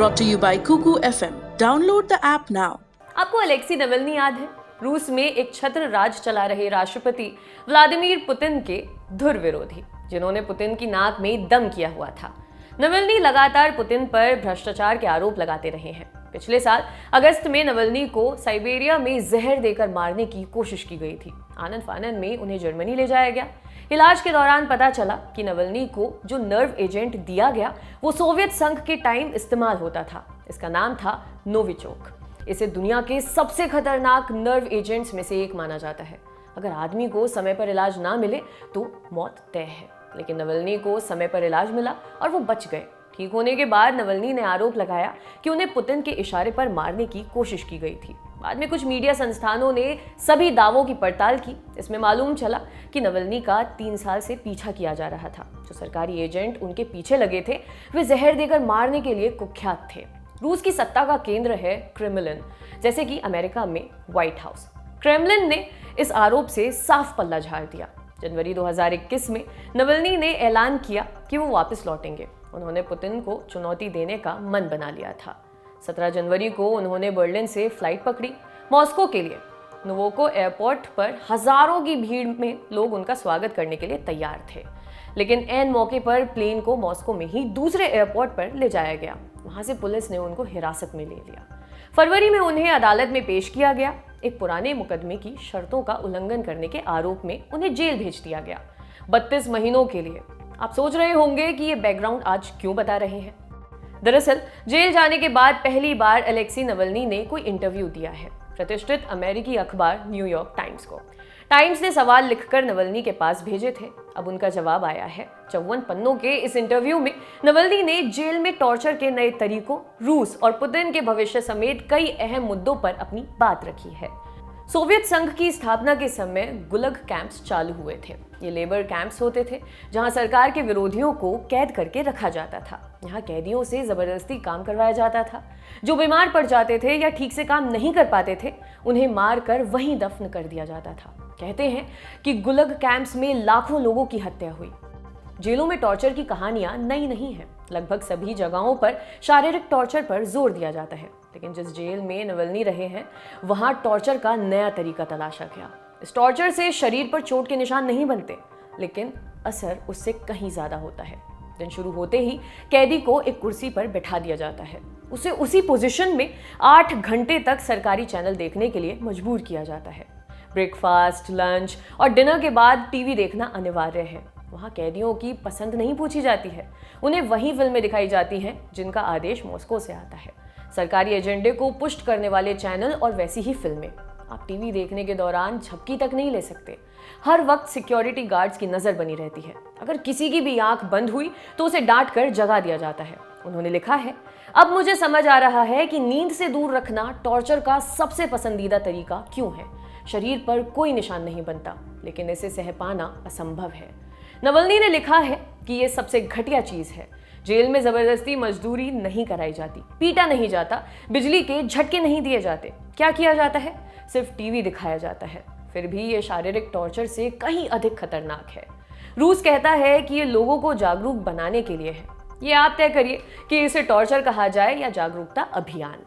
Brought to you by Kuku FM. Download the app now. आपको Alexei Navalny याद है? रूस में एक छत्र राज चला रहे राष्ट्रपति व्लादिमीर पुतिन के धुर विरोधी, जिन्होंने पुतिन की नाक में दम किया हुआ था। नवल्नी लगातार पुतिन पर भ्रष्टाचार के आरोप लगाते रहे हैं। पिछले साल अगस्त में नवल्नी को साइबेरिया में जहर देकर मारने की कोशिश की गई थी। आनन फानन में उन्हें जर्मनी ले जाया गया। इलाज के दौरान पता चला कि नवल्नी को जो नर्व एजेंट दिया गया वो सोवियत संघ के टाइम इस्तेमाल होता था। इसका नाम था नोविचोक। इसे दुनिया के सबसे खतरनाक नर्व एजेंट्स में से एक माना जाता है। अगर आदमी को समय पर इलाज ना मिले तो मौत तय है, लेकिन नवल्नी को समय पर इलाज मिला और वो बच गए। ठीक होने के बाद नवल्नी ने आरोप लगाया कि उन्हें पुतिन के इशारे पर मारने की कोशिश की गई थी। बाद में कुछ मीडिया संस्थानों ने सभी दावों की पड़ताल की। इसमें मालूम चला कि नवल्नी का 3 साल से पीछा किया जा रहा था। जो सरकारी एजेंट उनके पीछे लगे थे वे जहर देकर मारने के लिए कुख्यात थे। रूस की सत्ता का केंद्र है क्रेमलिन, जैसे कि अमेरिका में व्हाइट हाउस। क्रेमलिन ने इस आरोप से साफ पल्ला झाड़ दिया। जनवरी 2021 में नवल्नी ने ऐलान किया कि वो वापस लौटेंगे। उन्होंने पुतिन को चुनौती देने का मन बना लिया था। 17 जनवरी को उन्होंने बर्लिन से फ्लाइट पकड़ी मॉस्को के लिए। नोवोको एयरपोर्ट पर हजारों की भीड़ में लोग उनका स्वागत करने के लिए तैयार थे, लेकिन ऐन मौके पर प्लेन को मॉस्को में ही दूसरे एयरपोर्ट पर ले जाया गया। वहां से पुलिस ने उनको हिरासत में ले लिया। फरवरी में उन्हें अदालत में पेश किया गया। एक पुराने मुकदमे की शर्तों का उल्लंघन करने के आरोप में उन्हें जेल भेज दिया गया 32 महीनों के लिए। आप सोच रहे होंगे कि ये बैकग्राउंड आज क्यों बता रहे हैं। दरअसल जेल जाने के बाद पहली बार अलेक्सी नवल्नी ने कोई इंटरव्यू दिया है प्रतिष्ठित अमेरिकी अखबार न्यूयॉर्क टाइम्स को। टाइम्स ने सवाल लिखकर नवल्नी के पास भेजे थे। अब उनका जवाब आया है। 54 पन्नों के इस इंटरव्यू में नवल्नी ने जेल में टॉर्चर के नए तरीकों, रूस और पुतिन के भविष्य समेत कई अहम मुद्दों पर अपनी बात रखी है। सोवियत संघ की स्थापना के समय गुलग कैंप्स चालू हुए थे। ये लेबर कैंप्स होते थे जहां सरकार के विरोधियों को कैद करके रखा जाता था। यहाँ कैदियों से जबरदस्ती काम करवाया जाता था। जो बीमार पड़ जाते थे या ठीक से काम नहीं कर पाते थे उन्हें मार कर वहीं दफन कर दिया जाता था। कहते हैं कि गुलग कैंप्स में लाखों लोगों की हत्या हुई। जेलों में टॉर्चर की कहानियां नई नहीं है। लगभग सभी जगहों पर शारीरिक टॉर्चर पर जोर दिया जाता है, लेकिन जिस जेल में नवल्नी रहे हैं वहां टॉर्चर का नया तरीका तलाशा गया। इस टॉर्चर से शरीर पर चोट के निशान नहीं बनते, लेकिन असर उससे कहीं ज्यादा होता है। दिन शुरू होते ही कैदी को एक कुर्सी पर बैठा दिया जाता है। उसे उसी पोजीशन में 8 घंटे तक सरकारी चैनल देखने के लिए मजबूर किया जाता है। ब्रेकफास्ट, लंच और डिनर के बाद टीवी देखना अनिवार्य है। वहाँ कैदियों की पसंद नहीं पूछी जाती है। उन्हें वही फिल्में दिखाई जाती हैं जिनका आदेश मॉस्को से आता है। सरकारी एजेंडे को पुष्ट करने वाले चैनल और वैसी ही फिल्में। आप टीवी देखने के दौरान झपकी तक नहीं ले सकते। हर वक्त सिक्योरिटी गार्ड्स की नजर बनी रहती है। अगर किसी की भी आंख बंद हुई तो उसे डांट कर जगा दिया जाता है। उन्होंने लिखा है, अब मुझे समझ आ रहा है कि नींद से दूर रखना टॉर्चर का सबसे पसंदीदा तरीका क्यों है। शरीर पर कोई निशान नहीं बनता, लेकिन इसे सह पाना असंभव है। नवल्नी ने लिखा है कि यह सबसे घटिया चीज है। जेल में जबरदस्ती मजदूरी नहीं कराई जाती, पीटा नहीं जाता, बिजली के झटके नहीं दिए जाते। क्या किया जाता है? सिर्फ टीवी दिखाया जाता है। फिर भी ये शारीरिक टॉर्चर से कहीं अधिक खतरनाक है। रूस कहता है कि ये लोगों को जागरूक बनाने के लिए है। ये आप तय करिए कि इसे टॉर्चर कहा जाए या जागरूकता अभियान।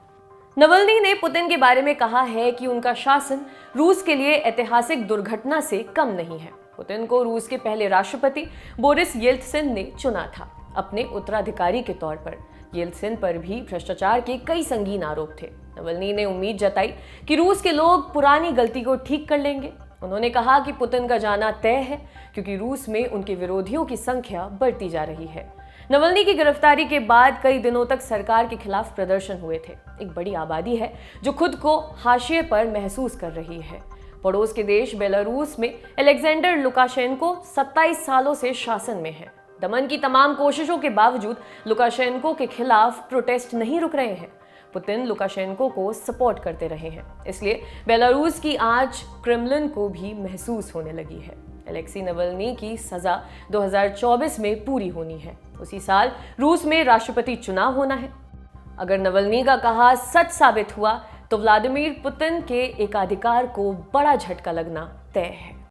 नवल्नी ने पुतिन के बारे में कहा है कि उनका शासन रूस के लिए ऐतिहासिक दुर्घटना से कम नहीं है। पुतिन को रूस के पहले राष्ट्रपति बोरिस येल्त्सिन ने चुना था अपने उत्तराधिकारी के तौर पर। येल्त्सिन पर भी भ्रष्टाचार के कई संगीन आरोप थे। नवल्नी ने उम्मीद जताई कि रूस के लोग पुरानी गलती को ठीक कर लेंगे। उन्होंने कहा कि पुतिन का जाना तय है क्योंकि रूस में उनके विरोधियों की संख्या बढ़ती जा रही है। नवल्नी की गिरफ्तारी के बाद कई दिनों तक सरकार के खिलाफ प्रदर्शन हुए थे। एक बड़ी आबादी है जो खुद को हाशिए पर महसूस कर रही है। पड़ोस के देश बेलारूस में अलेक्जेंडर लुकाशेंको 27 सालों से शासन में है। दमन की तमाम कोशिशों के बावजूद लुकाशेंको के खिलाफ प्रोटेस्ट नहीं रुक रहे हैं। पुतिन लुकाशेंको को सपोर्ट करते रहे हैं, इसलिए बेलारूस की आंच क्रेमलिन को भी महसूस होने लगी है। अलेक्सी नवल्नी की सजा 2024 में पूरी होनी है। उसी साल रूस में राष्ट्रपति चुनाव होना है। अगर नवल्नी का कहा सच साबित हुआ तो व्लादिमीर पुतिन के एकाधिकार को बड़ा झटका लगना तय है।